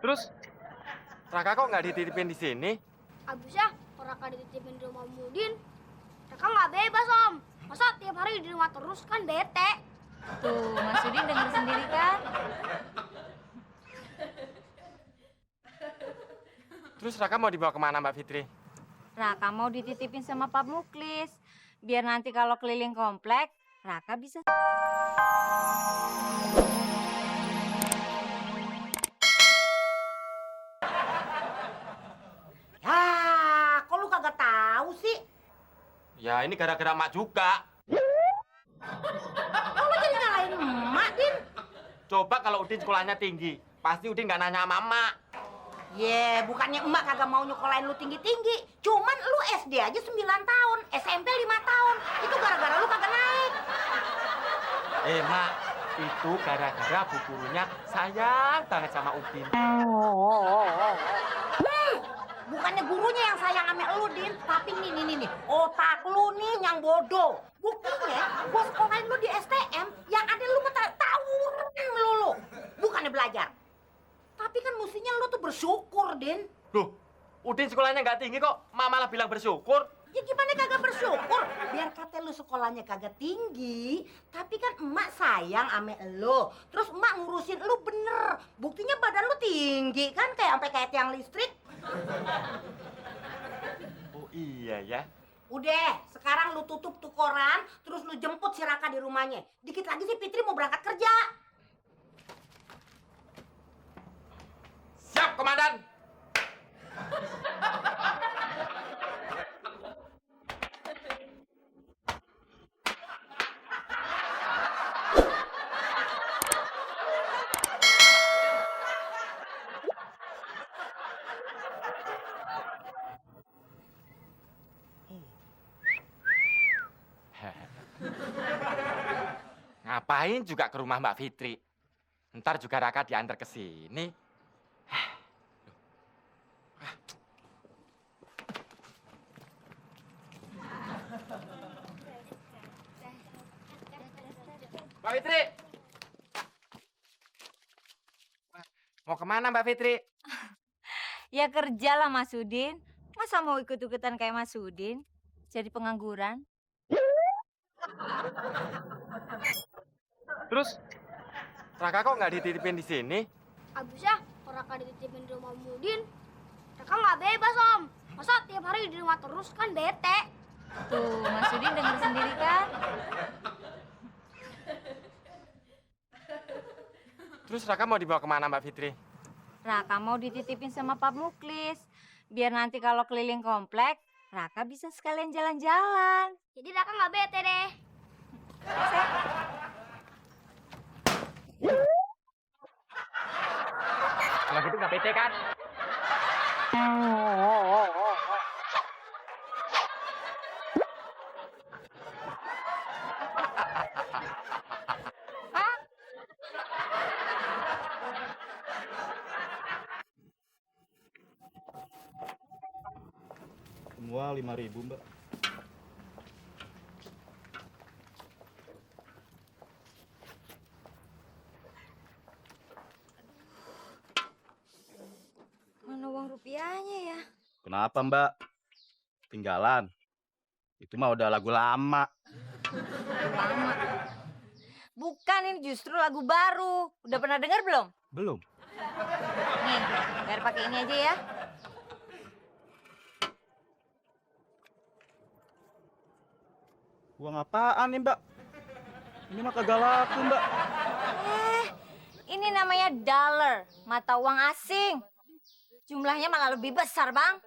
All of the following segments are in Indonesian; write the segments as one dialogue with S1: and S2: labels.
S1: Terus Raka kok nggak dititipin di sini?
S2: Abisnya kalau Raka dititipin di rumah Mudin, Raka nggak bebas om. Masa tiap hari di rumah terus kan bete.
S3: Tuh, Mas Udin denger sendiri kan?
S1: Terus Raka mau dibawa kemana Mbak Fitri?
S3: Raka mau dititipin sama Pak Muklis. Biar nanti kalau keliling komplek, Raka bisa...
S4: Ah, kok lu kagak tahu sih?
S1: Ya ini gara-gara emak juga.
S4: Kok lu jadi nyalain emak, Din?
S1: Coba kalau Udin sekolahnya tinggi, pasti Udin nggak nanya sama emak.
S4: Bukannya emak kagak mau nyekolahin lu tinggi-tinggi. Cuman lu SD aja 9 tahun, SMP 5 tahun. Itu gara-gara lu kagak naik.
S1: Mak, itu gara-gara bu gurunya sayang banget sama Udin.
S4: Bukannya gurunya yang sayang sama lu, Din. Tapi nih. Otak lu nih yang bodoh. Buktinya, gua sekolahin lu di STM, yang ada lu tawuran melulu. Bukannya belajar. Tapi kan mestinya lu tuh bersyukur, Din.
S1: Loh, Udin sekolahnya nggak tinggi kok, Mak malah bilang bersyukur.
S4: Ya gimana kagak bersyukur? Biar kata lu sekolahnya kagak tinggi, tapi kan emak sayang ame lu. Terus emak ngurusin lu bener. Buktinya badan lu tinggi kan, sampai kayak tiang listrik.
S1: Oh iya ya.
S4: Udah, sekarang lu tutup tuh koran, terus lu jemput si Raka di rumahnya. Dikit lagi si Fitri mau berangkat kerja.
S1: Siap, Komandan. Ngapain juga ke rumah Mbak Fitri? Ntar juga Raka diantar ke sini. Mbak Fitri! Mau kemana Mbak Fitri?
S3: Ya kerjalah Mas Udin. Masa mau ikut-ikutan kayak Mas Udin? Jadi pengangguran?
S1: Terus Raka kok nggak dititipin di sini?
S2: Abisnya kalau Raka dititipin di rumah Mudin, Raka nggak bebas om. Masa tiap hari di rumah terus kan bete.
S3: Tuh, Mas Udin denger sendiri kan?
S1: Terus Raka mau dibawa kemana Mbak Fitri?
S3: Raka mau dititipin sama Pak Muklis. Biar nanti kalau keliling komplek, Raka bisa sekalian jalan-jalan.
S2: Jadi Raka nggak bete deh.
S1: Kalau gitu nggak PT kan?
S5: Semua 5.000, Mbak.
S3: Mana uang rupiahnya ya?
S5: Kenapa, Mbak? Tinggalan. Itu mah udah lagu lama.
S3: Lama. Bukan, ini justru lagu baru. Udah pernah dengar belum?
S5: Belum.
S3: Nih, biar pakai ini aja ya.
S5: Uang apaan nih, Mbak? Ini mah kagak laku, Mbak.
S3: Ini namanya dollar, mata uang asing. Jumlahnya malah lebih besar, Bang.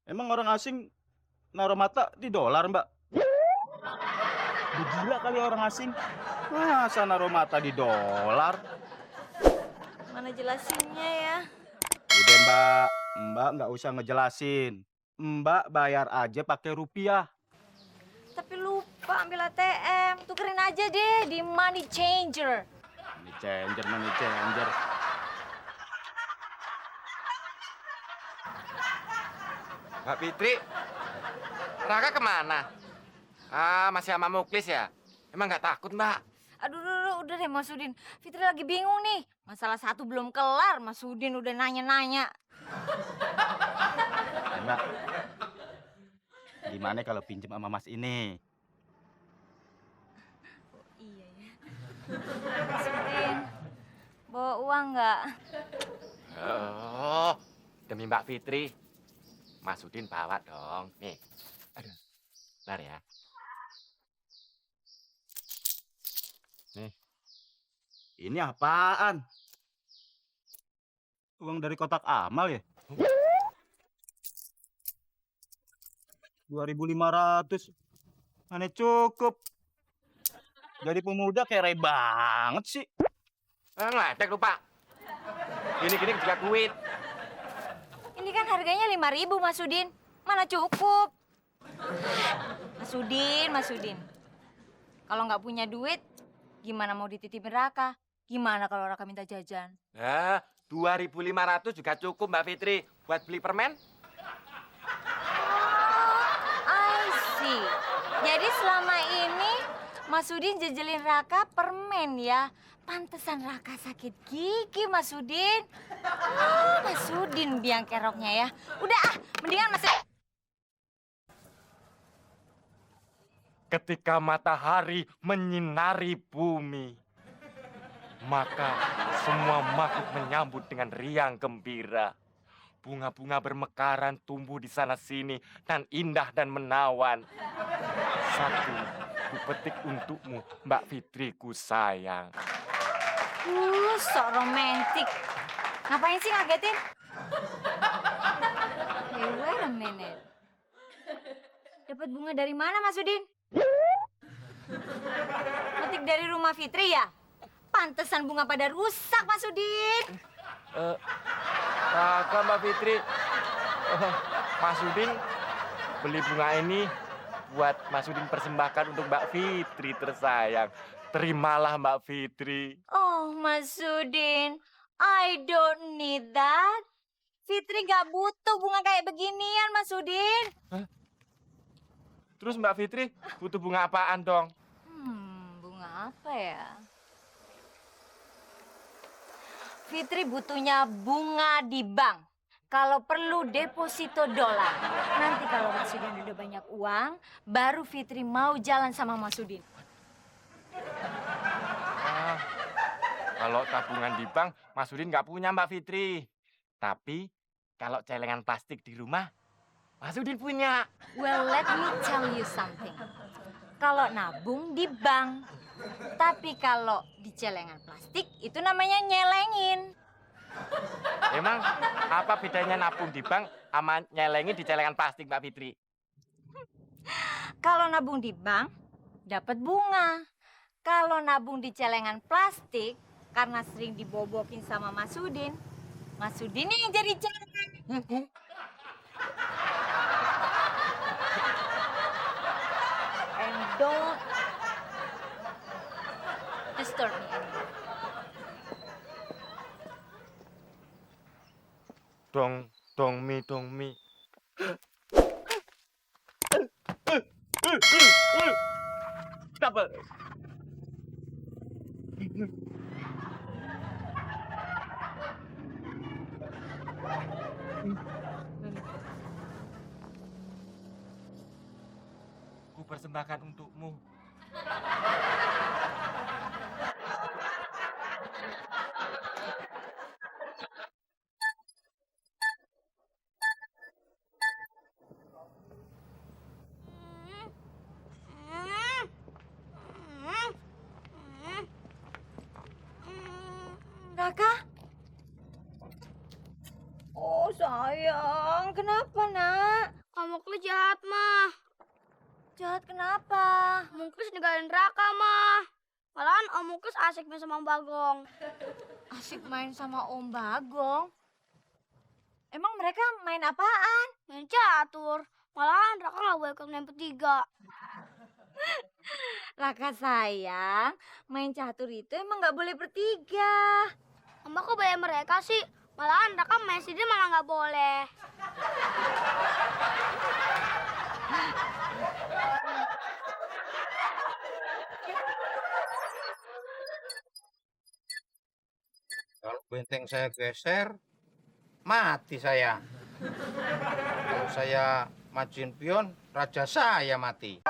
S5: Emang orang asing naruh mata di dolar, Mbak? Udah gila kali orang asing. Masa naruh mata di dolar?
S3: Mana jelasinnya ya?
S5: Udah, Mbak. Mbak nggak usah ngejelasin. Mbak bayar aja pakai rupiah.
S3: Tapi lupa ambil ATM. Tukerin aja deh di money changer.
S5: Money changer, money changer.
S1: Mbak Fitri, Raka kemana? Ah, masih sama Muklis ya? Emang nggak takut, Mbak?
S3: Aduh, udah deh Mas Udin. Fitri lagi bingung nih. Masalah satu belum kelar, Mas Udin udah nanya-nanya.
S5: Mbak, gimana kalau pinjam sama Mas ini?
S3: Iya ya. Mas Udin, bawa uang nggak?
S1: Oh, demi Mbak Fitri. Mas Udin bawa dong. Nih. Aduh. Bentar ya.
S5: Nih. Ini apaan? Uang dari kotak amal ya? 2.500. Aneh cukup. Jadi pemuda kere banget sih.
S1: Ngeledek lu, Pak. Gini-gini juga duit.
S3: Ini kan harganya 5.000 Mas Udin. Mana cukup? Mas Udin. Kalau nggak punya duit, gimana mau dititipin Raka? Gimana kalau Raka minta jajan?
S1: Nah, 2.500 juga cukup Mbak Fitri buat beli permen.
S3: I see. Jadi selama ini Mas Udin jejelin Raka permen ya. Pantesan Raka sakit gigi Mas Udin. Mas Udin biang keroknya ya. Udah mendingan Mas.
S1: Ketika matahari menyinari bumi, maka semua makhluk menyambut dengan riang gembira. Bunga-bunga bermekaran tumbuh di sana-sini dan indah dan menawan. Satu, ku petik untukmu, Mbak Fitriku sayang.
S3: Sok romantis. Ngapain sih ngagetin? Hey, wait a minute. Dapat bunga dari mana Mas Udin? Petik dari rumah Fitri ya? Pantesan bunga pada rusak Mas Udin.
S1: Kakak Mbak Fitri, Mas Udin beli bunga ini buat Mas Udin persembahkan untuk Mbak Fitri tersayang. Terimalah Mbak Fitri.
S3: Oh Mas Udin, I don't need that. Fitri gak butuh bunga kayak beginian Mas Udin.
S1: Terus Mbak Fitri butuh bunga apaan dong?
S3: Bunga apa ya? Fitri butuhnya bunga di bank. Kalau perlu deposito dolar. Nanti kalau Mas Udin udah banyak uang, baru Fitri mau jalan sama Mas Udin.
S1: Kalau tabungan di bank, Mas Udin nggak punya Mbak Fitri. Tapi kalau celengan plastik di rumah, Mas Udin punya.
S3: Well, let me tell you something. Kalau nabung di bank, tapi kalau di celengan plastik itu namanya nyelengin.
S1: Emang apa bedanya nabung di bank sama nyelengin di celengan plastik, Mbak Fitri?
S3: Kalau nabung di bank, dapat bunga. Kalau nabung di celengan plastik, karena sering dibobokin sama Mas Udin yang jadi celengan. And don't disturb me anymore.
S1: Dong mi. Double. Ku persembahkan untukmu.
S3: Raka? Oh sayang, kenapa nak?
S2: Kamu jahat, mah.
S3: Jahat kenapa?
S2: Mungkis ninggalin Raka, mah. Malahan Om Mungkis asik main sama Om Bagong.
S3: Asik main sama Om Bagong? Emang mereka main apaan?
S2: Main catur. Malahan Raka nggak boleh ikut main bertiga.
S3: Raka sayang, main catur itu emang nggak boleh bertiga.
S2: Mama kok bayar mereka sih? Malahan Raka main sendiri malah nggak boleh.
S6: Kalau benteng saya geser, mati saya. Kalau saya majuin pion, raja saya mati.